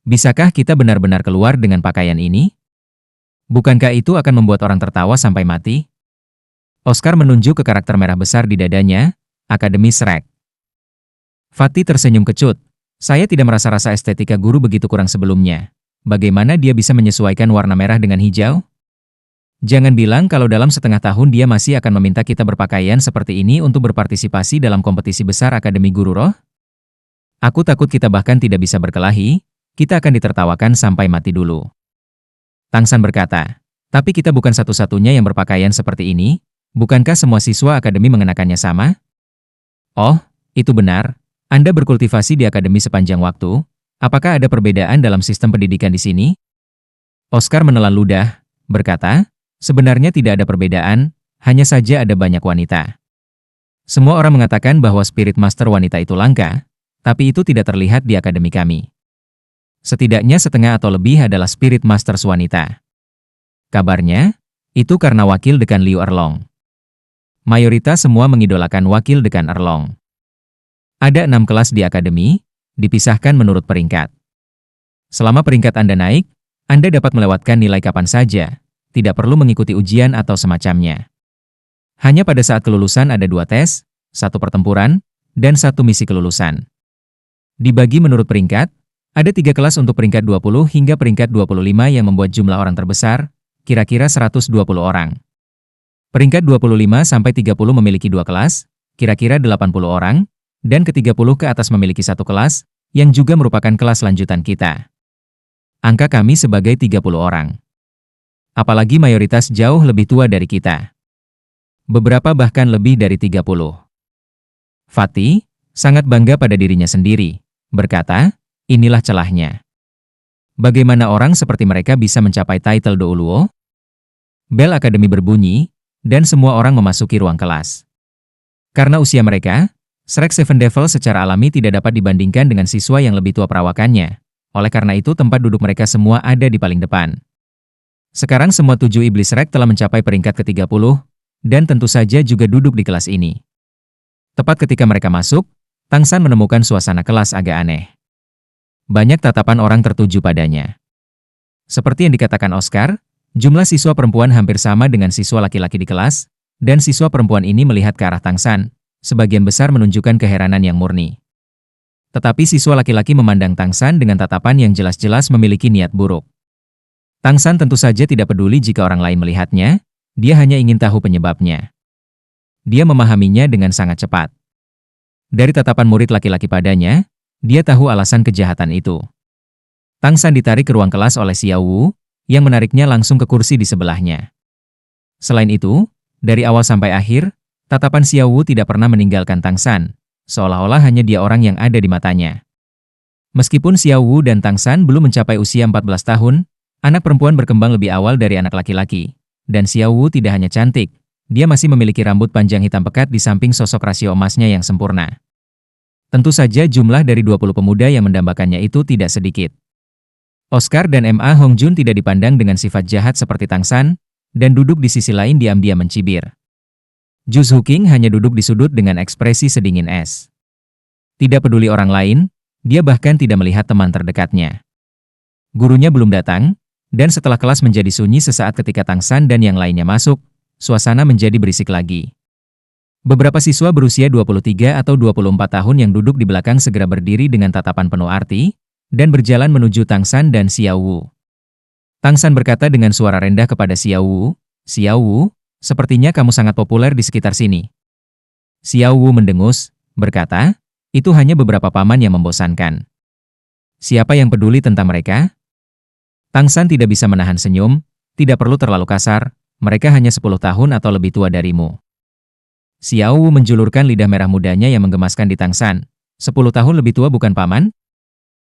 Bisakah kita benar-benar keluar dengan pakaian ini? Bukankah itu akan membuat orang tertawa sampai mati? Oscar menunjuk ke karakter merah besar di dadanya, Akademi Shrek. Fatty tersenyum kecut. Saya tidak merasa rasa estetika guru begitu kurang sebelumnya. Bagaimana dia bisa menyesuaikan warna merah dengan hijau? Jangan bilang kalau dalam setengah tahun dia masih akan meminta kita berpakaian seperti ini untuk berpartisipasi dalam kompetisi besar Akademi Guru Roh? Aku takut kita bahkan tidak bisa berkelahi, kita akan ditertawakan sampai mati dulu. Tangsan berkata, tapi kita bukan satu-satunya yang berpakaian seperti ini, bukankah semua siswa akademi mengenakannya sama? Oh, itu benar. Anda berkultivasi di akademi sepanjang waktu, apakah ada perbedaan dalam sistem pendidikan di sini? Oscar menelan ludah, berkata, sebenarnya tidak ada perbedaan, hanya saja ada banyak wanita. Semua orang mengatakan bahwa spirit master wanita itu langka, tapi itu tidak terlihat di akademi kami. Setidaknya setengah atau lebih adalah spirit masters wanita. Kabarnya, itu karena wakil dekan Liu Erlong. Mayoritas semua mengidolakan wakil dekan Erlong. Ada 6 kelas di akademi, dipisahkan menurut peringkat. Selama peringkat Anda naik, Anda dapat melewatkan nilai kapan saja, tidak perlu mengikuti ujian atau semacamnya. Hanya pada saat kelulusan ada 2 tes, 1 pertempuran, dan 1 misi kelulusan. Dibagi menurut peringkat, ada 3 kelas untuk peringkat 20 hingga peringkat 25 yang membuat jumlah orang terbesar, kira-kira 120 orang. Peringkat 25 sampai 30 memiliki 2 kelas, kira-kira 80 orang, dan ke-30 ke atas memiliki 1 kelas, yang juga merupakan kelas lanjutan kita. Angka kami sebagai 30 orang. Apalagi mayoritas jauh lebih tua dari kita. Beberapa bahkan lebih dari 30. Fatty sangat bangga pada dirinya sendiri, berkata, inilah celahnya. Bagaimana orang seperti mereka bisa mencapai title Douluo? Bel Akademi berbunyi, dan semua orang memasuki ruang kelas. Karena usia mereka, Shrek Seven Devil secara alami tidak dapat dibandingkan dengan siswa yang lebih tua perawakannya. Oleh karena itu tempat duduk mereka semua ada di paling depan. Sekarang semua 7 iblis Shrek telah mencapai peringkat ke-30, dan tentu saja juga duduk di kelas ini. Tepat ketika mereka masuk, Tangsan menemukan suasana kelas agak aneh. Banyak tatapan orang tertuju padanya. Seperti yang dikatakan Oscar, jumlah siswa perempuan hampir sama dengan siswa laki-laki di kelas, dan siswa perempuan ini melihat ke arah Tangsan, sebagian besar menunjukkan keheranan yang murni. Tetapi siswa laki-laki memandang Tangsan dengan tatapan yang jelas-jelas memiliki niat buruk. Tangsan tentu saja tidak peduli jika orang lain melihatnya, dia hanya ingin tahu penyebabnya. Dia memahaminya dengan sangat cepat. Dari tatapan murid laki-laki padanya, dia tahu alasan kejahatan itu. Tangsan ditarik ke ruang kelas oleh Xiao Wu, yang menariknya langsung ke kursi di sebelahnya. Selain itu, dari awal sampai akhir, tatapan Xiao Wu tidak pernah meninggalkan Tangsan, seolah-olah hanya dia orang yang ada di matanya. Meskipun Xiao Wu dan Tangsan belum mencapai usia 14 tahun, anak perempuan berkembang lebih awal dari anak laki-laki, dan Xiao Wu tidak hanya cantik, dia masih memiliki rambut panjang hitam pekat di samping sosok rasio emasnya yang sempurna. Tentu saja jumlah dari 20 pemuda yang mendambakannya itu tidak sedikit. Oscar dan Ma Hongjun tidak dipandang dengan sifat jahat seperti Tangsan, dan duduk di sisi lain diam-diam mencibir. Zhu Zuqing hanya duduk di sudut dengan ekspresi sedingin es. Tidak peduli orang lain, dia bahkan tidak melihat teman terdekatnya. Gurunya belum datang, dan setelah kelas menjadi sunyi sesaat ketika Tangsan dan yang lainnya masuk, suasana menjadi berisik lagi. Beberapa siswa berusia 23 atau 24 tahun yang duduk di belakang segera berdiri dengan tatapan penuh arti, dan berjalan menuju Tangsan dan Xiao Wu. Tangsan berkata dengan suara rendah kepada Xiao Wu, sepertinya kamu sangat populer di sekitar sini. Xiao Wu mendengus, berkata, itu hanya beberapa paman yang membosankan. Siapa yang peduli tentang mereka? Tangsan tidak bisa menahan senyum, tidak perlu terlalu kasar, mereka hanya 10 tahun atau lebih tua darimu. Xiao Wu menjulurkan lidah merah mudanya yang menggemaskan di Tangsan. 10 tahun lebih tua bukan paman?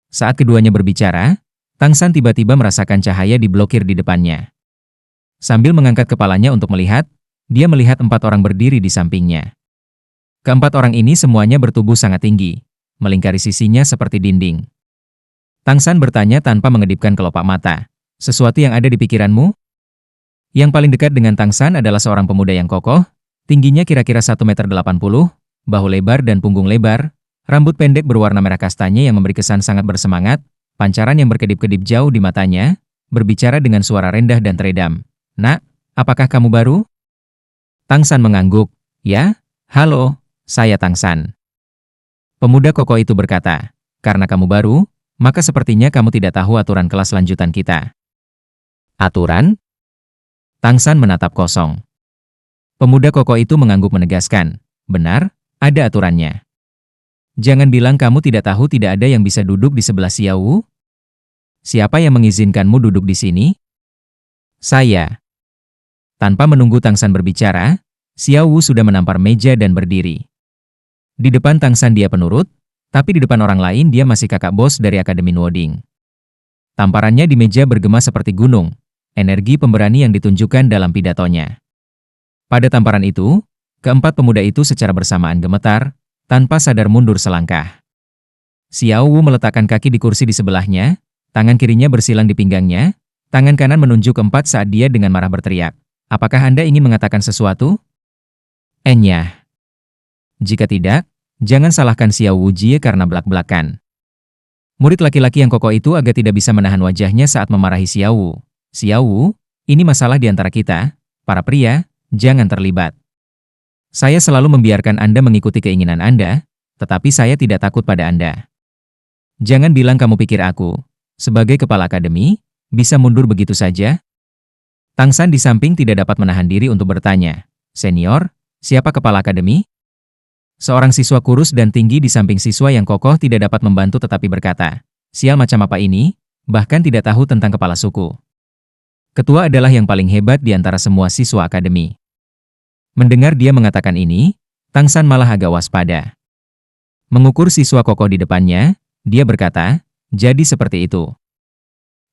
Saat keduanya berbicara, Tangsan tiba-tiba merasakan cahaya diblokir di depannya. Sambil mengangkat kepalanya untuk melihat, dia melihat 4 orang berdiri di sampingnya. Keempat orang ini semuanya bertubuh sangat tinggi, melingkari sisinya seperti dinding. Tangsan bertanya tanpa mengedipkan kelopak mata, sesuatu yang ada di pikiranmu? Yang paling dekat dengan Tangsan adalah seorang pemuda yang kokoh, tingginya kira-kira 1,80 meter, bahu lebar dan punggung lebar, rambut pendek berwarna merah kastanya yang memberi kesan sangat bersemangat, Pancaran yang berkedip-kedip jauh di matanya, berbicara dengan suara rendah dan teredam. "Nak, apakah kamu baru?" Tang San mengangguk. "Ya, halo, saya Tang San." Pemuda kokoh itu berkata, "Karena kamu baru, maka sepertinya kamu tidak tahu aturan kelas lanjutan kita." "Aturan?" Tang San menatap kosong. Pemuda kokoh itu mengangguk menegaskan, "Benar, ada aturannya. Jangan bilang kamu tidak tahu tidak ada yang bisa duduk di sebelah Xiao Wu. Siapa yang mengizinkanmu duduk di sini?" "Saya." Tanpa menunggu Tang San berbicara, Xiao Wu sudah menampar meja dan berdiri. Di depan Tang San dia penurut, tapi di depan orang lain dia masih kakak bos dari Akademi Nuoding. Tamparannya di meja bergema seperti gunung, energi pemberani yang ditunjukkan dalam pidatonya. Pada tamparan itu, keempat pemuda itu secara bersamaan gemetar, tanpa sadar mundur selangkah. Xiao Wu meletakkan kaki di kursi di sebelahnya, tangan kirinya bersilang di pinggangnya, tangan kanan menunjuk keempat saat dia dengan marah berteriak, "Apakah Anda ingin mengatakan sesuatu?" "Enyah." "Jika tidak, jangan salahkan Xiao Wu Jie karena belak-belakan." Murid laki-laki yang kokoh itu agak tidak bisa menahan wajahnya saat memarahi Xiao Wu. "Xiao Wu, ini masalah di antara kita, para pria, jangan terlibat. Saya selalu membiarkan Anda mengikuti keinginan Anda, tetapi saya tidak takut pada Anda. Jangan bilang kamu pikir aku, sebagai kepala akademi, bisa mundur begitu saja?" Tang San di samping tidak dapat menahan diri untuk bertanya, "Senior, siapa kepala akademi?" Seorang siswa kurus dan tinggi di samping siswa yang kokoh tidak dapat membantu tetapi berkata, "Sial macam apa ini, bahkan tidak tahu tentang kepala suku. Ketua adalah yang paling hebat di antara semua siswa akademi." Mendengar dia mengatakan ini, Tang San malah agak waspada. Mengukur siswa kokoh di depannya, dia berkata, "Jadi seperti itu."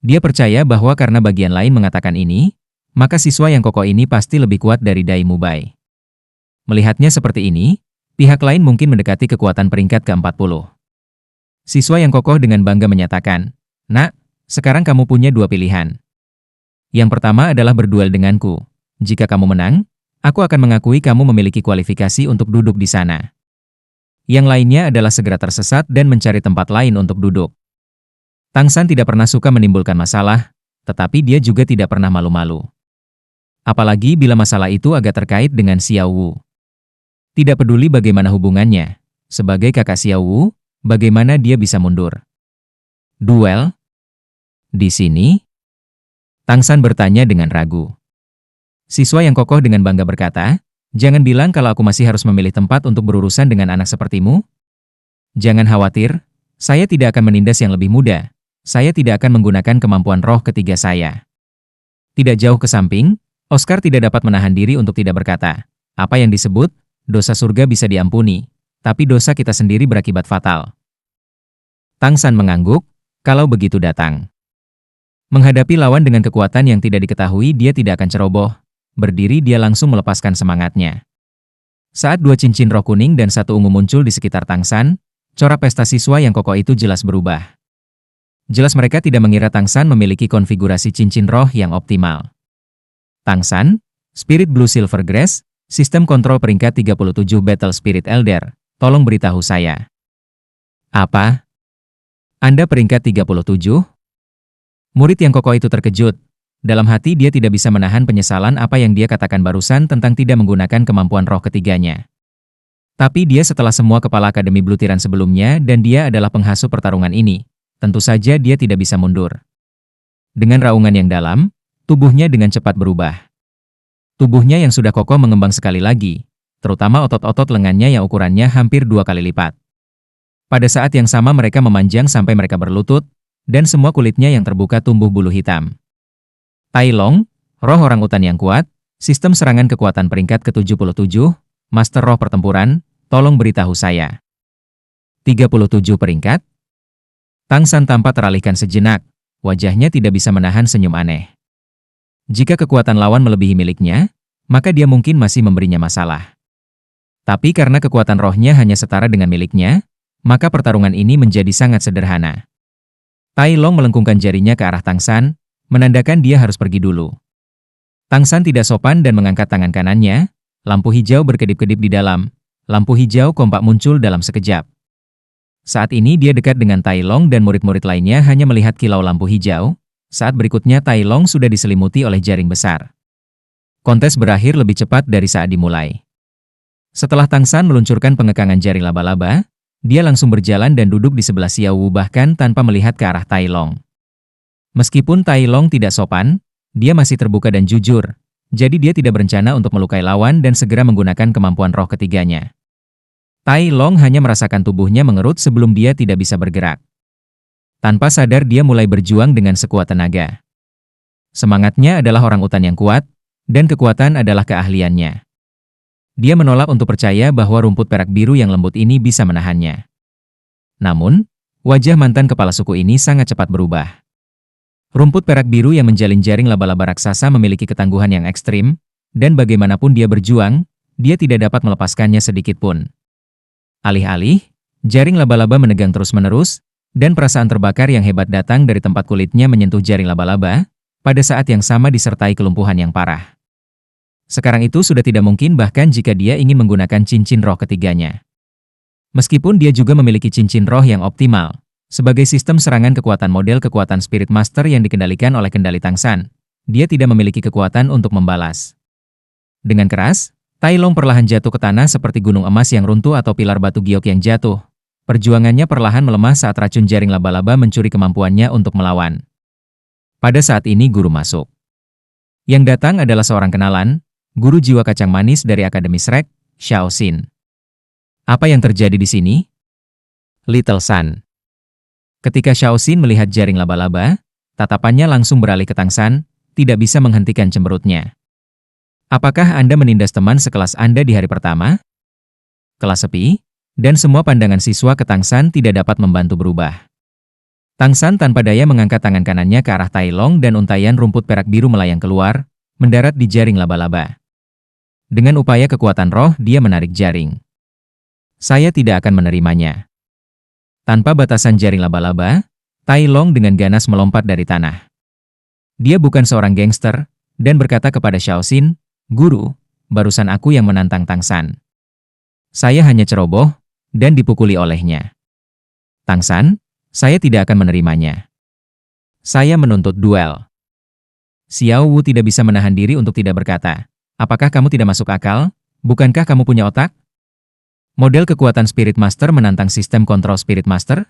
Dia percaya bahwa karena bagian lain mengatakan ini, maka siswa yang kokoh ini pasti lebih kuat dari Dai Mubai. Melihatnya seperti ini, pihak lain mungkin mendekati kekuatan peringkat ke-40. Siswa yang kokoh dengan bangga menyatakan, "Nak, sekarang kamu punya dua pilihan. Yang pertama adalah berduel denganku. Jika kamu menang, aku akan mengakui kamu memiliki kualifikasi untuk duduk di sana. Yang lainnya adalah segera tersesat dan mencari tempat lain untuk duduk." Tang San tidak pernah suka menimbulkan masalah, tetapi dia juga tidak pernah malu-malu. Apalagi bila masalah itu agak terkait dengan Xiao Wu. Tidak peduli bagaimana hubungannya, sebagai kakak Xiao Wu, bagaimana dia bisa mundur? "Duel? Di sini?" Tang San bertanya dengan ragu. Siswa yang kokoh dengan bangga berkata, "Jangan bilang kalau aku masih harus memilih tempat untuk berurusan dengan anak sepertimu. Jangan khawatir, saya tidak akan menindas yang lebih muda. Saya tidak akan menggunakan kemampuan roh ketiga saya." Tidak jauh ke samping, Oscar tidak dapat menahan diri untuk tidak berkata, "Apa yang disebut dosa surga bisa diampuni, tapi dosa kita sendiri berakibat fatal." Tang San mengangguk, "Kalau begitu datang." Menghadapi lawan dengan kekuatan yang tidak diketahui dia tidak akan ceroboh. Berdiri dia langsung melepaskan semangatnya. Saat dua cincin roh kuning dan satu ungu muncul di sekitar Tang San, corak pesta siswa yang kokoh itu jelas berubah. Jelas mereka tidak mengira Tang San memiliki konfigurasi cincin roh yang optimal. "Tang San, Spirit Blue Silver Grace, sistem kontrol peringkat 37 Battle Spirit Elder, tolong beritahu saya." "Apa? Anda peringkat 37? Murid yang kokoh itu terkejut. Dalam hati dia tidak bisa menahan penyesalan apa yang dia katakan barusan tentang tidak menggunakan kemampuan roh ketiganya. Tapi dia setelah semua kepala akademi Blue Tiran sebelumnya dan dia adalah penghasuh pertarungan ini. Tentu saja dia tidak bisa mundur. Dengan raungan yang dalam, tubuhnya dengan cepat berubah. Tubuhnya yang sudah kokoh mengembang sekali lagi, terutama otot-otot lengannya yang ukurannya hampir 2 kali lipat. Pada saat yang sama mereka memanjang sampai mereka berlutut, dan semua kulitnya yang terbuka tumbuh bulu hitam. Tai Long, roh orang utan yang kuat, sistem serangan kekuatan peringkat ke-77, Master Roh Pertempuran, tolong beritahu saya. 37 peringkat? Tang San tampak teralihkan sejenak, wajahnya tidak bisa menahan senyum aneh. Jika kekuatan lawan melebihi miliknya, maka dia mungkin masih memberinya masalah. Tapi karena kekuatan rohnya hanya setara dengan miliknya, maka pertarungan ini menjadi sangat sederhana. Tai Long melengkungkan jarinya ke arah Tang San, menandakan dia harus pergi dulu. Tang San tidak sopan dan mengangkat tangan kanannya, lampu hijau berkedip-kedip di dalam, lampu hijau kompak muncul dalam sekejap. Saat ini dia dekat dengan Tai Long dan murid-murid lainnya hanya melihat kilau lampu hijau, saat berikutnya Tai Long sudah diselimuti oleh jaring besar. Kontes berakhir lebih cepat dari saat dimulai. Setelah Tang San meluncurkan pengekangan jaring laba-laba, dia langsung berjalan dan duduk di sebelah Xiao Wu bahkan tanpa melihat ke arah Tai Long. Meskipun Tai Long tidak sopan, dia masih terbuka dan jujur, jadi dia tidak berencana untuk melukai lawan dan segera menggunakan kemampuan roh ketiganya. Tai Long hanya merasakan tubuhnya mengerut sebelum dia tidak bisa bergerak. Tanpa sadar dia mulai berjuang dengan sekuat tenaga. Semangatnya adalah orangutan yang kuat, dan kekuatan adalah keahliannya. Dia menolak untuk percaya bahwa rumput perak biru yang lembut ini bisa menahannya. Namun, wajah mantan kepala suku ini sangat cepat berubah. Rumput perak biru yang menjalin jaring laba-laba raksasa memiliki ketangguhan yang ekstrim, dan bagaimanapun dia berjuang, dia tidak dapat melepaskannya sedikit pun. Alih-alih, jaring laba-laba menegang terus-menerus, dan perasaan terbakar yang hebat datang dari tempat kulitnya menyentuh jaring laba-laba, pada saat yang sama disertai kelumpuhan yang parah. Sekarang itu sudah tidak mungkin bahkan jika dia ingin menggunakan cincin roh ketiganya. Meskipun dia juga memiliki cincin roh yang optimal, sebagai sistem serangan kekuatan model kekuatan Spirit Master yang dikendalikan oleh kendali Tang San, dia tidak memiliki kekuatan untuk membalas. Dengan keras, Tai Long perlahan jatuh ke tanah seperti gunung emas yang runtuh atau pilar batu giok yang jatuh. Perjuangannya perlahan melemah saat racun jaring laba-laba mencuri kemampuannya untuk melawan. Pada saat ini guru masuk. Yang datang adalah seorang kenalan, guru jiwa kacang manis dari Akademi Shrek, Xiao Xin. Apa yang terjadi di sini? Little Sun. Ketika Xiao Xin melihat jaring laba-laba, tatapannya langsung beralih ke Tang San, tidak bisa menghentikan cemberutnya. Apakah Anda menindas teman sekelas Anda di hari pertama? Kelas sepi, dan semua pandangan siswa ke Tang San tidak dapat membantu berubah. Tang San tanpa daya mengangkat tangan kanannya ke arah Tai Long dan untaian rumput perak biru melayang keluar, mendarat di jaring laba-laba. Dengan upaya kekuatan roh, dia menarik jaring. Saya tidak akan menerimanya. Tanpa batasan jaring laba-laba, Tai Long dengan ganas melompat dari tanah. Dia bukan seorang gangster, dan berkata kepada Xiao Xin, "Guru, barusan aku yang menantang Tang San. Saya hanya ceroboh, dan dipukuli olehnya. Tang San, saya tidak akan menerimanya. Saya menuntut duel." Xiao Wu tidak bisa menahan diri untuk tidak berkata, "Apakah kamu tidak masuk akal? Bukankah kamu punya otak? Model kekuatan Spirit Master menantang sistem kontrol Spirit Master?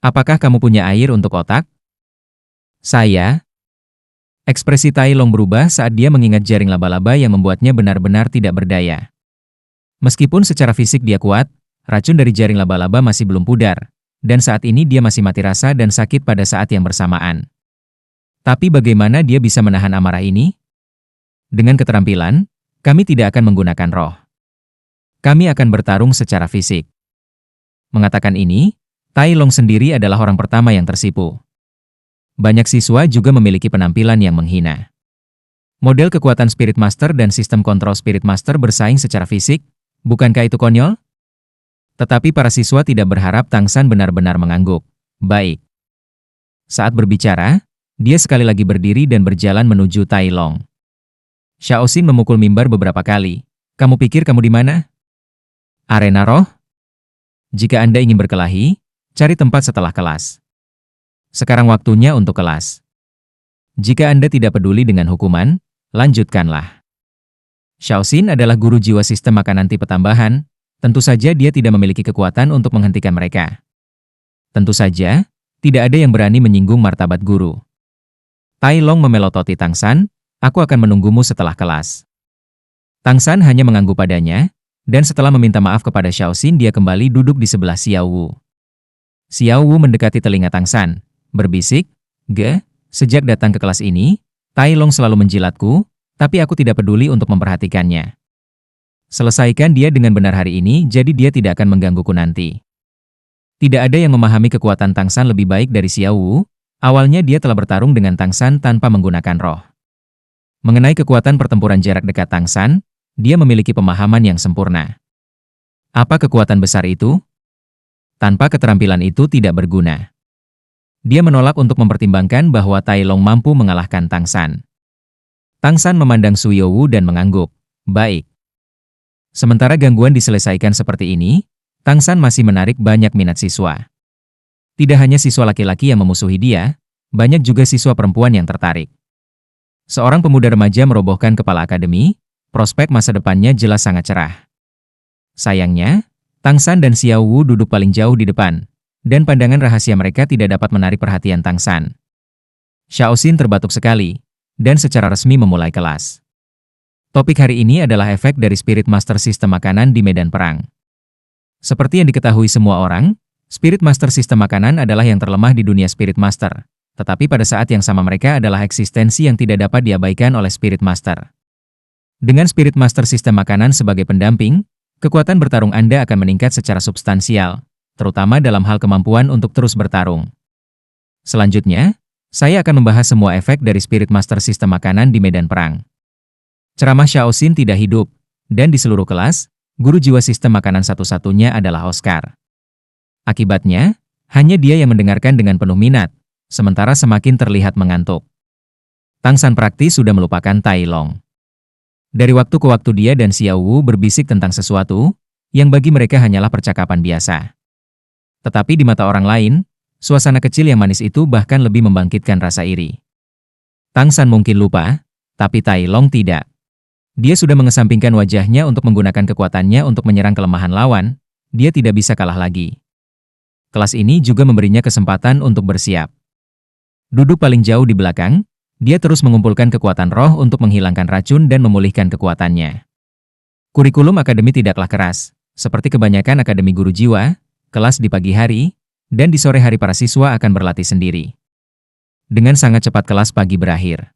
Apakah kamu punya air untuk otak?" Saya. Ekspresi Tai Long berubah saat dia mengingat jaring laba-laba yang membuatnya benar-benar tidak berdaya. Meskipun secara fisik dia kuat, racun dari jaring laba-laba masih belum pudar, dan saat ini dia masih mati rasa dan sakit pada saat yang bersamaan. Tapi bagaimana dia bisa menahan amarah ini? Dengan keterampilan, kami tidak akan menggunakan roh. Kami akan bertarung secara fisik. Mengatakan ini, Tai Long sendiri adalah orang pertama yang tersipu. Banyak siswa juga memiliki penampilan yang menghina. Model kekuatan Spirit Master dan sistem kontrol Spirit Master bersaing secara fisik, bukankah itu konyol? Tetapi para siswa tidak berharap Tang San benar-benar mengangguk. Baik. Saat berbicara, dia sekali lagi berdiri dan berjalan menuju Tai Long. Xiao Xin memukul mimbar beberapa kali. Kamu pikir kamu di mana? Arena roh? Jika Anda ingin berkelahi, cari tempat setelah kelas. Sekarang waktunya untuk kelas. Jika Anda tidak peduli dengan hukuman, lanjutkanlah. Xiao Xin adalah guru jiwa sistem makanan tipe tambahan, tentu saja dia tidak memiliki kekuatan untuk menghentikan mereka. Tentu saja, tidak ada yang berani menyinggung martabat guru. Tai Long memelototi Tang San, aku akan menunggumu setelah kelas. Tang San hanya mengangguk padanya, dan setelah meminta maaf kepada Xiao Xin dia kembali duduk di sebelah Xiao Wu. Xiao Wu mendekati telinga Tang San, berbisik, sejak datang ke kelas ini, Tai Long selalu menjilatku, tapi aku tidak peduli untuk memperhatikannya. Selesaikan dia dengan benar hari ini, jadi dia tidak akan menggangguku nanti. Tidak ada yang memahami kekuatan Tang San lebih baik dari Xiao Wu. Awalnya dia telah bertarung dengan Tang San tanpa menggunakan roh. Mengenai kekuatan pertempuran jarak dekat Tang San, dia memiliki pemahaman yang sempurna. Apa kekuatan besar itu? Tanpa keterampilan itu tidak berguna. Dia menolak untuk mempertimbangkan bahwa Tai Long mampu mengalahkan Tang San. Tang San memandang Suyo Wu dan mengangguk. Baik. Sementara gangguan diselesaikan seperti ini, Tang San masih menarik banyak minat siswa. Tidak hanya siswa laki-laki yang memusuhi dia, banyak juga siswa perempuan yang tertarik. Seorang pemuda remaja merobohkan kepala akademi, prospek masa depannya jelas sangat cerah. Sayangnya, Tang San dan Xiao Wu duduk paling jauh di depan, dan pandangan rahasia mereka tidak dapat menarik perhatian Tang San. Xiao Xin terbatuk sekali, dan secara resmi memulai kelas. Topik hari ini adalah efek dari Spirit Master Sistem Makanan di medan perang. Seperti yang diketahui semua orang, Spirit Master Sistem Makanan adalah yang terlemah di dunia Spirit Master, tetapi pada saat yang sama mereka adalah eksistensi yang tidak dapat diabaikan oleh Spirit Master. Dengan Spirit Master Sistem Makanan sebagai pendamping, kekuatan bertarung Anda akan meningkat secara substansial, terutama dalam hal kemampuan untuk terus bertarung. Selanjutnya, saya akan membahas semua efek dari Spirit Master Sistem Makanan di medan perang. Ceramah Xiao Xin tidak hidup, dan di seluruh kelas, guru jiwa sistem makanan satu-satunya adalah Oscar. Akibatnya, hanya dia yang mendengarkan dengan penuh minat, sementara semakin terlihat mengantuk. Tang San praktis sudah melupakan Tai Long. Dari waktu ke waktu dia dan Xiao Wu berbisik tentang sesuatu, yang bagi mereka hanyalah percakapan biasa. Tetapi di mata orang lain, suasana kecil yang manis itu bahkan lebih membangkitkan rasa iri. Tang San mungkin lupa, tapi Tai Long tidak. Dia sudah mengesampingkan wajahnya untuk menggunakan kekuatannya untuk menyerang kelemahan lawan, dia tidak bisa kalah lagi. Kelas ini juga memberinya kesempatan untuk bersiap. Duduk paling jauh di belakang, dia terus mengumpulkan kekuatan roh untuk menghilangkan racun dan memulihkan kekuatannya. Kurikulum akademi tidaklah keras, seperti kebanyakan akademi guru jiwa, kelas di pagi hari, dan di sore hari para siswa akan berlatih sendiri. Dengan sangat cepat kelas pagi berakhir.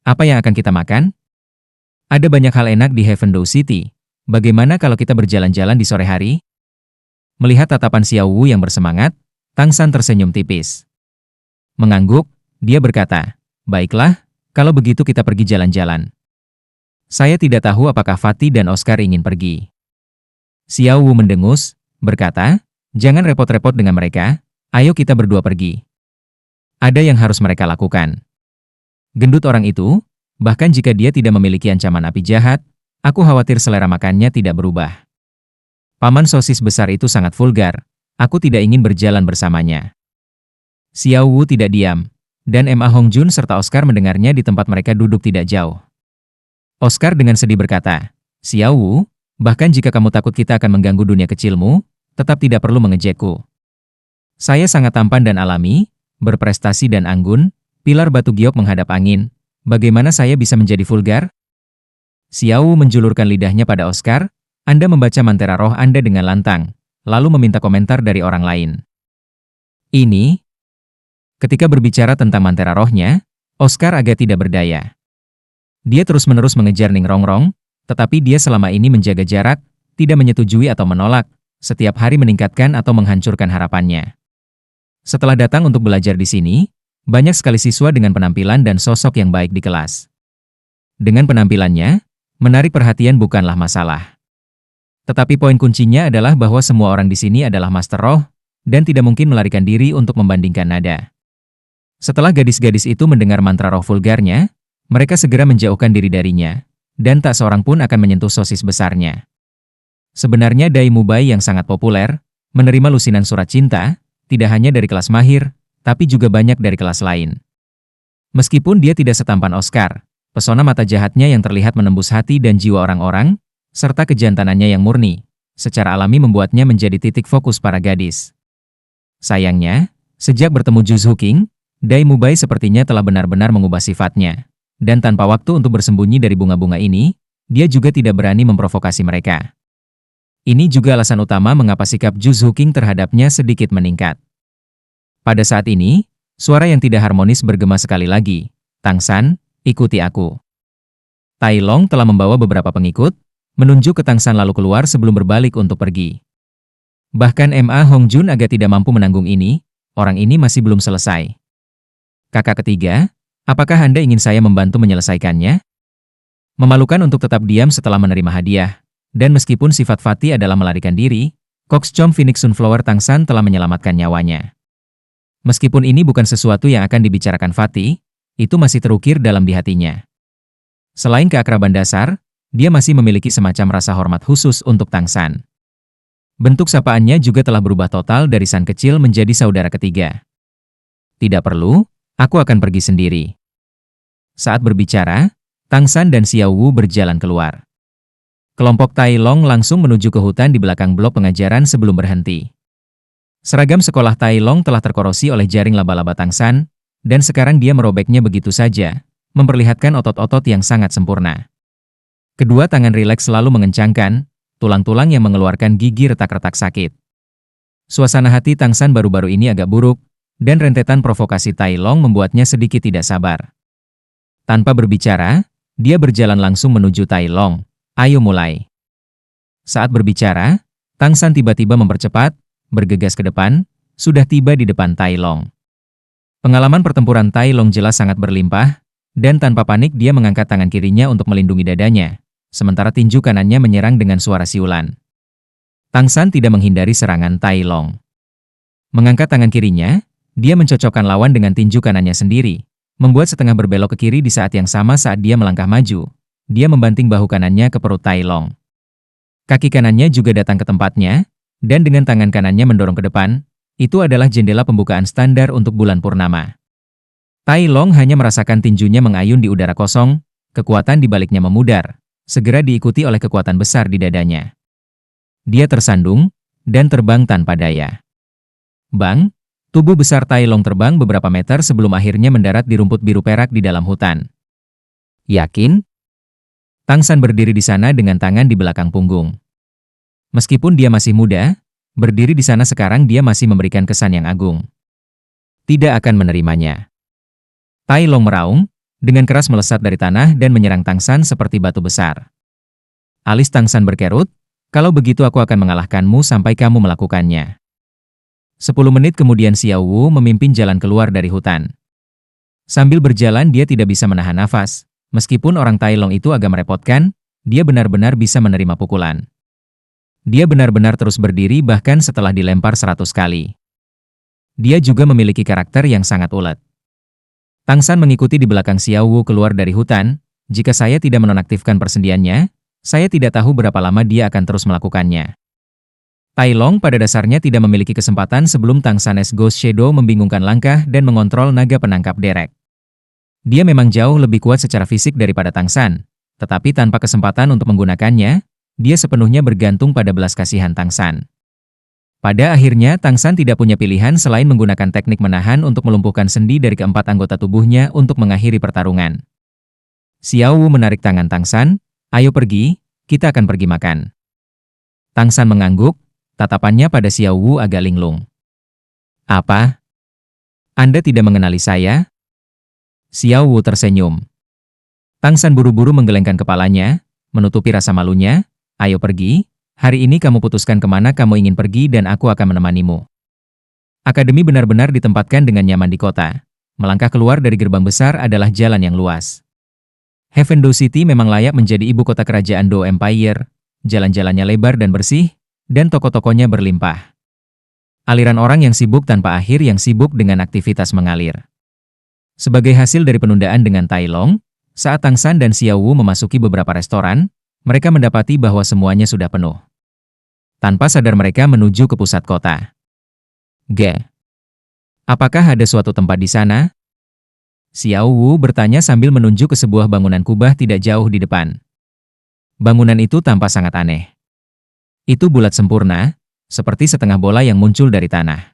Apa yang akan kita makan? Ada banyak hal enak di Heavendow City. Bagaimana kalau kita berjalan-jalan di sore hari? Melihat tatapan Xiao Wu yang bersemangat, Tang San tersenyum tipis. Mengangguk, dia berkata, "Baiklah, kalau begitu kita pergi jalan-jalan." Saya tidak tahu apakah Fatih dan Oscar ingin pergi. Xiao Wu mendengus, berkata, "Jangan repot-repot dengan mereka, ayo kita berdua pergi. Ada yang harus mereka lakukan." Gendut orang itu, bahkan jika dia tidak memiliki ancaman api jahat, aku khawatir selera makannya tidak berubah. Paman sosis besar itu sangat vulgar, aku tidak ingin berjalan bersamanya. Xiao Wu tidak diam, dan Ma Hongjun serta Oscar mendengarnya di tempat mereka duduk tidak jauh. Oscar dengan sedih berkata, "Xiao Wu, bahkan jika kamu takut kita akan mengganggu dunia kecilmu, tetap tidak perlu mengejekku. Saya sangat tampan dan alami, berprestasi dan anggun, pilar batu giok menghadap angin. Bagaimana saya bisa menjadi vulgar?" Xiao Wu menjulurkan lidahnya pada Oscar, "Anda membaca mantra roh Anda dengan lantang, lalu meminta komentar dari orang lain." Ini, ketika berbicara tentang mantra rohnya, Oscar agak tidak berdaya. Dia terus-menerus mengejar Ning Rongrong, tetapi dia selama ini menjaga jarak, tidak menyetujui atau menolak, setiap hari meningkatkan atau menghancurkan harapannya. Setelah datang untuk belajar di sini, banyak sekali siswa dengan penampilan dan sosok yang baik di kelas. Dengan penampilannya, menarik perhatian bukanlah masalah. Tetapi poin kuncinya adalah bahwa semua orang di sini adalah master roh, dan tidak mungkin melarikan diri untuk membandingkan nada. Setelah gadis-gadis itu mendengar mantra roh vulgarnya, mereka segera menjauhkan diri darinya, dan tak seorang pun akan menyentuh sosis besarnya. Sebenarnya Dai Mubai yang sangat populer, menerima lusinan surat cinta, tidak hanya dari kelas mahir, tapi juga banyak dari kelas lain. Meskipun dia tidak setampan Oscar, pesona mata jahatnya yang terlihat menembus hati dan jiwa orang-orang, serta kejantanannya yang murni, secara alami membuatnya menjadi titik fokus para gadis. Sayangnya, sejak bertemu Ju Zhuking, Dai Mubai sepertinya telah benar-benar mengubah sifatnya, dan tanpa waktu untuk bersembunyi dari bunga-bunga ini, dia juga tidak berani memprovokasi mereka. Ini juga alasan utama mengapa sikap Ju Zhuking terhadapnya sedikit meningkat. Pada saat ini, suara yang tidak harmonis bergema sekali lagi. "Tang San, ikuti aku." Tai Long telah membawa beberapa pengikut, menunjuk ke Tang San lalu keluar sebelum berbalik untuk pergi. Bahkan Ma Hongjun agak tidak mampu menanggung ini, orang ini masih belum selesai. "Kakak ketiga, apakah Anda ingin saya membantu menyelesaikannya?" Memalukan untuk tetap diam setelah menerima hadiah, dan meskipun sifat Fatih adalah melarikan diri, Coxcomb Phoenix Sunflower Tang San telah menyelamatkan nyawanya. Meskipun ini bukan sesuatu yang akan dibicarakan Fatih, itu masih terukir dalam di hatinya. Selain keakraban dasar, dia masih memiliki semacam rasa hormat khusus untuk Tang San. Bentuk sapaannya juga telah berubah total dari San kecil menjadi saudara ketiga. Tidak perlu, aku akan pergi sendiri. Saat berbicara, Tang San dan Xiao Wu berjalan keluar. Kelompok Tai Long langsung menuju ke hutan di belakang blok pengajaran sebelum berhenti. Seragam sekolah Tai Long telah terkorosi oleh jaring laba-laba Tang San, dan sekarang dia merobeknya begitu saja, memperlihatkan otot-otot yang sangat sempurna. Kedua tangan rileks selalu mengencangkan, tulang-tulang yang mengeluarkan gigi retak-retak sakit. Suasana hati Tang San baru-baru ini agak buruk, dan rentetan provokasi Tai Long membuatnya sedikit tidak sabar. Tanpa berbicara, dia berjalan langsung menuju Tai Long. Ayo mulai. Saat berbicara, Tang San tiba-tiba mempercepat, bergegas ke depan, sudah tiba di depan Tai Long. Pengalaman pertempuran Tai Long jelas sangat berlimpah, dan tanpa panik dia mengangkat tangan kirinya untuk melindungi dadanya, sementara tinju kanannya menyerang dengan suara siulan. Tang San tidak menghindari serangan Tai Long. Mengangkat tangan kirinya, dia mencocokkan lawan dengan tinju kanannya sendiri, membuat setengah berbelok ke kiri di saat yang sama saat dia melangkah maju. Dia membanting bahu kanannya ke perut Tai Long. Kaki kanannya juga datang ke tempatnya, dan dengan tangan kanannya mendorong ke depan, itu adalah jendela pembukaan standar untuk bulan purnama. Tai Long hanya merasakan tinjunya mengayun di udara kosong, kekuatan di baliknya memudar, segera diikuti oleh kekuatan besar di dadanya. Dia tersandung, dan terbang tanpa daya. Bang! Tubuh besar Tai Long terbang beberapa meter sebelum akhirnya mendarat di rumput biru perak di dalam hutan. Yakin? Tang San berdiri di sana dengan tangan di belakang punggung. Meskipun dia masih muda, berdiri di sana sekarang dia masih memberikan kesan yang agung. Tidak akan menerimanya. Tai Long meraung, dengan keras melesat dari tanah dan menyerang Tang San seperti batu besar. Alis Tang San berkerut, kalau begitu aku akan mengalahkanmu sampai kamu melakukannya. 10 menit kemudian Xiao Wu memimpin jalan keluar dari hutan. Sambil berjalan dia tidak bisa menahan nafas. Meskipun orang Tai Long itu agak merepotkan, dia benar-benar bisa menerima pukulan. Dia benar-benar terus berdiri bahkan setelah dilempar 100 kali. Dia juga memiliki karakter yang sangat ulet. Tang San mengikuti di belakang Xiao Wu keluar dari hutan. Jika saya tidak menonaktifkan persendiannya, saya tidak tahu berapa lama dia akan terus melakukannya. Tai Long pada dasarnya tidak memiliki kesempatan sebelum Tang San's Ghost Shadow membingungkan langkah dan mengontrol naga penangkap derek. Dia memang jauh lebih kuat secara fisik daripada Tang San, tetapi tanpa kesempatan untuk menggunakannya, dia sepenuhnya bergantung pada belas kasihan Tang San. Pada akhirnya Tang San tidak punya pilihan selain menggunakan teknik menahan untuk melumpuhkan sendi dari keempat anggota tubuhnya untuk mengakhiri pertarungan. Xiao Wu menarik tangan Tang San, ayo pergi, kita akan pergi makan. Tang San mengangguk. Tatapannya pada Xiao Wu agak linglung. Apa? Anda tidak mengenali saya? Xiao Wu tersenyum. Tang San buru-buru menggelengkan kepalanya, menutupi rasa malunya. Ayo pergi, hari ini kamu putuskan kemana kamu ingin pergi dan aku akan menemanimu. Akademi benar-benar ditempatkan dengan nyaman di kota. Melangkah keluar dari gerbang besar adalah jalan yang luas. Heaven Do City memang layak menjadi ibu kota kerajaan Do Empire. Jalan-jalannya lebar dan bersih, dan toko-tokonya berlimpah. Aliran orang yang sibuk tanpa akhir yang sibuk dengan aktivitas mengalir. Sebagai hasil dari penundaan dengan Tai Long, saat Tang San dan Xiao Wu memasuki beberapa restoran, mereka mendapati bahwa semuanya sudah penuh. Tanpa sadar mereka menuju ke pusat kota. Apakah ada suatu tempat di sana? Xiao Wu bertanya sambil menunjuk ke sebuah bangunan kubah tidak jauh di depan. Bangunan itu tampak sangat aneh. Itu bulat sempurna, seperti setengah bola yang muncul dari tanah.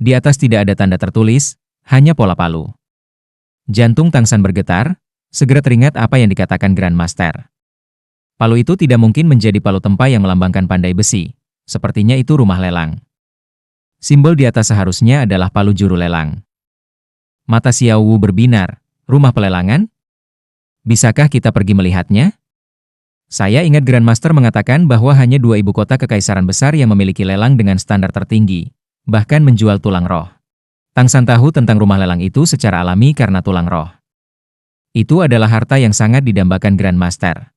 Di atas tidak ada tanda tertulis, hanya pola palu. Jantung Tang San bergetar, segera teringat apa yang dikatakan Grandmaster. Palu itu tidak mungkin menjadi palu tempa yang melambangkan pandai besi, sepertinya itu rumah lelang. Simbol di atas seharusnya adalah palu juru lelang. Mata Xiao Wu berbinar, rumah pelelangan? Bisakah kita pergi melihatnya? Saya ingat Grandmaster mengatakan bahwa hanya 2 ibu kota kekaisaran besar yang memiliki lelang dengan standar tertinggi, bahkan menjual tulang roh. Tang San tahu tentang rumah lelang itu secara alami karena tulang roh. Itu adalah harta yang sangat didambakan Grandmaster.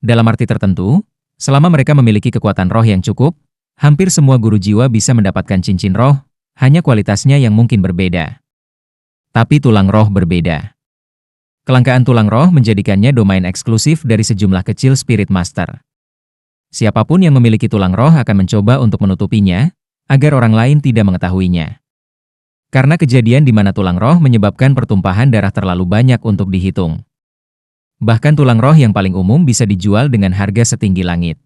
Dalam arti tertentu, selama mereka memiliki kekuatan roh yang cukup, hampir semua guru jiwa bisa mendapatkan cincin roh, hanya kualitasnya yang mungkin berbeda. Tapi tulang roh berbeda. Kelangkaan tulang roh menjadikannya domain eksklusif dari sejumlah kecil Spirit Master. Siapapun yang memiliki tulang roh akan mencoba untuk menutupinya, agar orang lain tidak mengetahuinya. Karena kejadian di mana tulang roh menyebabkan pertumpahan darah terlalu banyak untuk dihitung. Bahkan tulang roh yang paling umum bisa dijual dengan harga setinggi langit.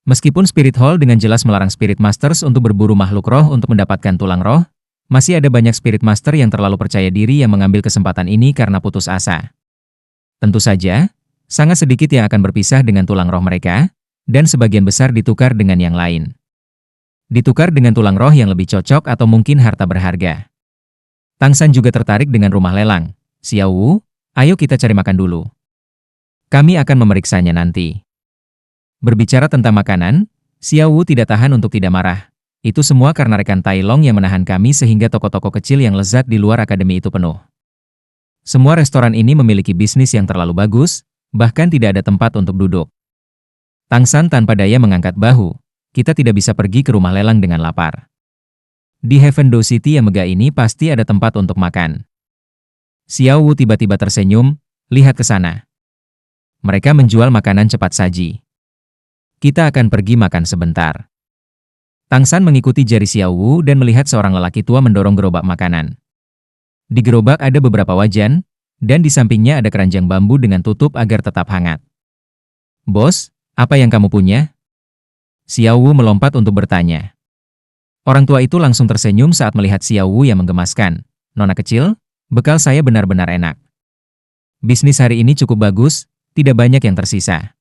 Meskipun Spirit Hall dengan jelas melarang Spirit Masters untuk berburu makhluk roh untuk mendapatkan tulang roh, masih ada banyak Spirit Master yang terlalu percaya diri yang mengambil kesempatan ini karena putus asa. Tentu saja, sangat sedikit yang akan berpisah dengan tulang roh mereka, dan sebagian besar ditukar dengan yang lain. Ditukar dengan tulang roh yang lebih cocok atau mungkin harta berharga. Tang San juga tertarik dengan rumah lelang. Xiao Wu, ayo kita cari makan dulu. Kami akan memeriksanya nanti. Berbicara tentang makanan, Xiao Wu tidak tahan untuk tidak marah. Itu semua karena rekan Tai Long yang menahan kami sehingga toko-toko kecil yang lezat di luar akademi itu penuh. Semua restoran ini memiliki bisnis yang terlalu bagus, bahkan tidak ada tempat untuk duduk. Tang San tanpa daya mengangkat bahu. Kita tidak bisa pergi ke rumah lelang dengan lapar. Di Heaven Do City yang megah ini pasti ada tempat untuk makan. Xiao Wu tiba-tiba tersenyum, lihat ke sana. Mereka menjual makanan cepat saji. Kita akan pergi makan sebentar. Tang San mengikuti jari Xiao Wu dan melihat seorang lelaki tua mendorong gerobak makanan. Di gerobak ada beberapa wajan, dan di sampingnya ada keranjang bambu dengan tutup agar tetap hangat. Bos, apa yang kamu punya? Xiao Wu melompat untuk bertanya. Orang tua itu langsung tersenyum saat melihat Xiao Wu yang menggemaskan. Nona kecil, bekal saya benar-benar enak. Bisnis hari ini cukup bagus, tidak banyak yang tersisa.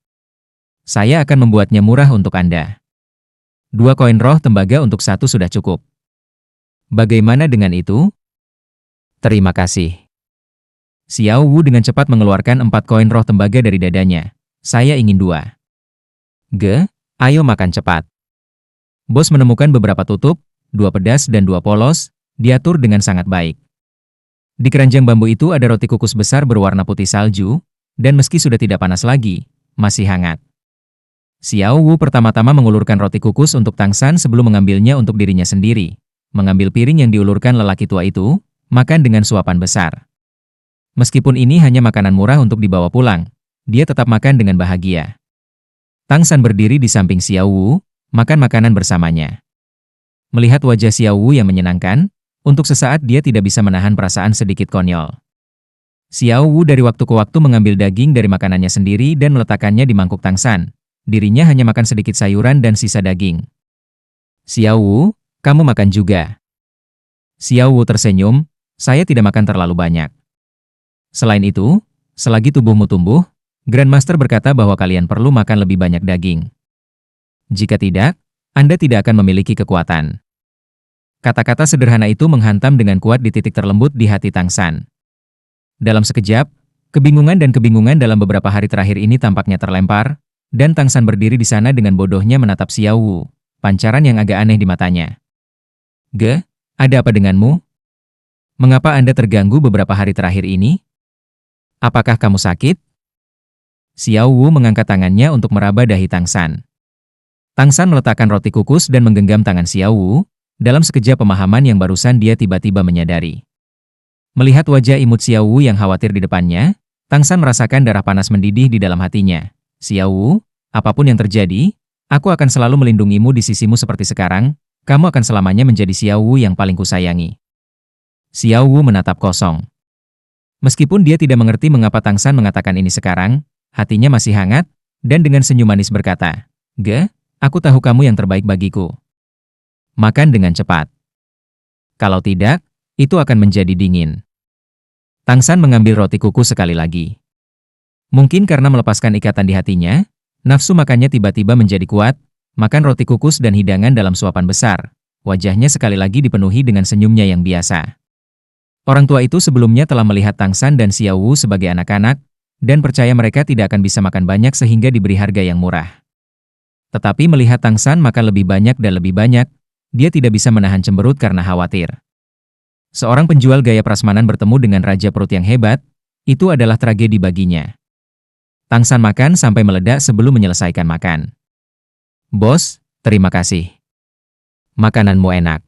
Saya akan membuatnya murah untuk Anda. 2 koin roh tembaga untuk 1 sudah cukup. Bagaimana dengan itu? Terima kasih. Xiao Wu dengan cepat mengeluarkan 4 koin roh tembaga dari dadanya. Saya ingin 2. Ayo makan cepat. Bos menemukan beberapa tutup, 2 pedas dan 2 polos, diatur dengan sangat baik. Di keranjang bambu itu ada roti kukus besar berwarna putih salju, dan meski sudah tidak panas lagi, masih hangat. Xiao Wu pertama-tama mengulurkan roti kukus untuk Tang San sebelum mengambilnya untuk dirinya sendiri. Mengambil piring yang diulurkan lelaki tua itu, makan dengan suapan besar. Meskipun ini hanya makanan murah untuk dibawa pulang, dia tetap makan dengan bahagia. Tang San berdiri di samping Xiao Wu, makan makanan bersamanya. Melihat wajah Xiao Wu yang menyenangkan, untuk sesaat dia tidak bisa menahan perasaan sedikit konyol. Xiao Wu dari waktu ke waktu mengambil daging dari makanannya sendiri dan meletakkannya di mangkuk Tang San. Dirinya hanya makan sedikit sayuran dan sisa daging. Xiao Wu, kamu makan juga. Xiao Wu tersenyum, saya tidak makan terlalu banyak. Selain itu, selagi tubuhmu tumbuh, Grandmaster berkata bahwa kalian perlu makan lebih banyak daging. Jika tidak, Anda tidak akan memiliki kekuatan. Kata-kata sederhana itu menghantam dengan kuat di titik terlembut di hati Tang San. Dalam sekejap, kebingungan dalam beberapa hari terakhir ini tampaknya terlempar, dan Tang San berdiri di sana dengan bodohnya menatap Xiao Wu, pancaran yang agak aneh di matanya. Ada apa denganmu? Mengapa Anda terganggu beberapa hari terakhir ini? Apakah kamu sakit? Xiao Wu mengangkat tangannya untuk meraba dahi Tang San. Tang San meletakkan roti kukus dan menggenggam tangan Xiao Wu, dalam sekejap pemahaman yang barusan dia tiba-tiba menyadari. Melihat wajah imut Xiao Wu yang khawatir di depannya, Tang San merasakan darah panas mendidih di dalam hatinya. Xiao Wu, apapun yang terjadi, aku akan selalu melindungimu di sisimu seperti sekarang, kamu akan selamanya menjadi Xiao Wu yang paling kusayangi. Xiao Wu menatap kosong. Meskipun dia tidak mengerti mengapa Tang San mengatakan ini sekarang, hatinya masih hangat, dan dengan senyum manis berkata, aku tahu kamu yang terbaik bagiku. Makan dengan cepat. Kalau tidak, itu akan menjadi dingin. Tang San mengambil roti kukus sekali lagi. Mungkin karena melepaskan ikatan di hatinya, nafsu makannya tiba-tiba menjadi kuat, makan roti kukus dan hidangan dalam suapan besar. Wajahnya sekali lagi dipenuhi dengan senyumnya yang biasa. Orang tua itu sebelumnya telah melihat Tang San dan Xiao Wu sebagai anak-anak, dan percaya mereka tidak akan bisa makan banyak sehingga diberi harga yang murah. Tetapi melihat Tang San makan lebih banyak dan lebih banyak, dia tidak bisa menahan cemberut karena khawatir. Seorang penjual gaya prasmanan bertemu dengan raja perut yang hebat, itu adalah tragedi baginya. Tang San makan sampai meledak sebelum menyelesaikan makan. Bos, terima kasih. Makananmu enak.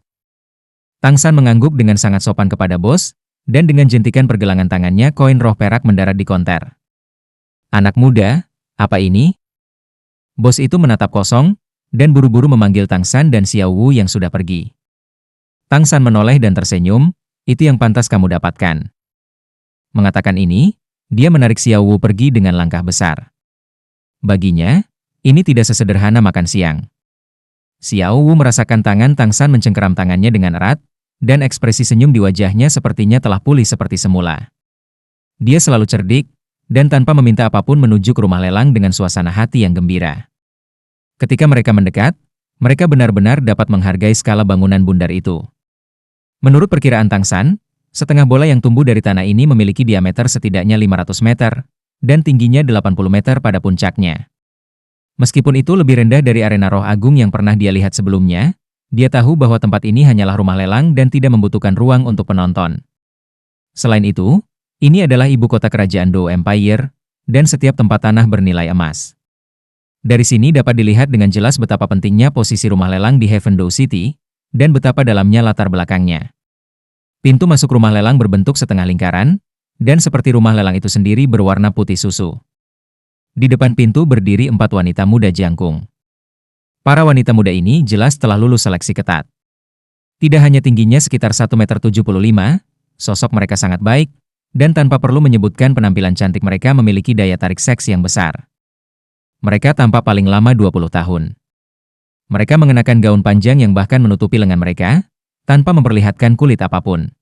Tang San mengangguk dengan sangat sopan kepada bos, dan dengan jentikan pergelangan tangannya koin roh perak mendarat di konter. Anak muda, apa ini? Bos itu menatap kosong, dan buru-buru memanggil Tang San dan Xiao Wu yang sudah pergi. Tang San menoleh dan tersenyum, itu yang pantas kamu dapatkan. Mengatakan ini, dia menarik Xiao Wu pergi dengan langkah besar. Baginya, ini tidak sesederhana makan siang. Xiao Wu merasakan tangan Tang San mencengkeram tangannya dengan erat, dan ekspresi senyum di wajahnya sepertinya telah pulih seperti semula. Dia selalu cerdik, dan tanpa meminta apapun menuju ke rumah lelang dengan suasana hati yang gembira. Ketika mereka mendekat, mereka benar-benar dapat menghargai skala bangunan bundar itu. Menurut perkiraan Tang San, setengah bola yang tumbuh dari tanah ini memiliki diameter setidaknya 500 meter, dan tingginya 80 meter pada puncaknya. Meskipun itu lebih rendah dari arena roh agung yang pernah dia lihat sebelumnya, dia tahu bahwa tempat ini hanyalah rumah lelang dan tidak membutuhkan ruang untuk penonton. Selain itu, ini adalah ibu kota kerajaan Dou Empire, dan setiap tempat tanah bernilai emas. Dari sini dapat dilihat dengan jelas betapa pentingnya posisi rumah lelang di Heaven Dou City, dan betapa dalamnya latar belakangnya. Pintu masuk rumah lelang berbentuk setengah lingkaran, dan seperti rumah lelang itu sendiri berwarna putih susu. Di depan pintu berdiri 4 wanita muda jangkung. Para wanita muda ini jelas telah lulus seleksi ketat. Tidak hanya tingginya sekitar 1,75 meter, sosok mereka sangat baik, dan tanpa perlu menyebutkan penampilan cantik mereka memiliki daya tarik seks yang besar. Mereka tampak paling lama 20 tahun. Mereka mengenakan gaun panjang yang bahkan menutupi lengan mereka, tanpa memperlihatkan kulit apapun.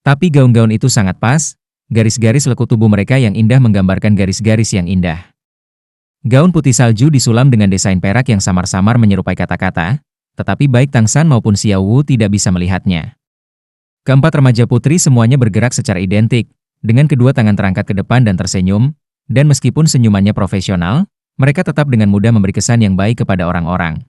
Tapi gaun-gaun itu sangat pas, garis-garis lekuk tubuh mereka yang indah menggambarkan garis-garis yang indah. Gaun putih salju disulam dengan desain perak yang samar-samar menyerupai kata-kata, tetapi baik Tang San maupun Xiao Wu tidak bisa melihatnya. Keempat remaja putri semuanya bergerak secara identik, dengan kedua tangan terangkat ke depan dan tersenyum, dan meskipun senyumannya profesional, mereka tetap dengan mudah memberi kesan yang baik kepada orang-orang.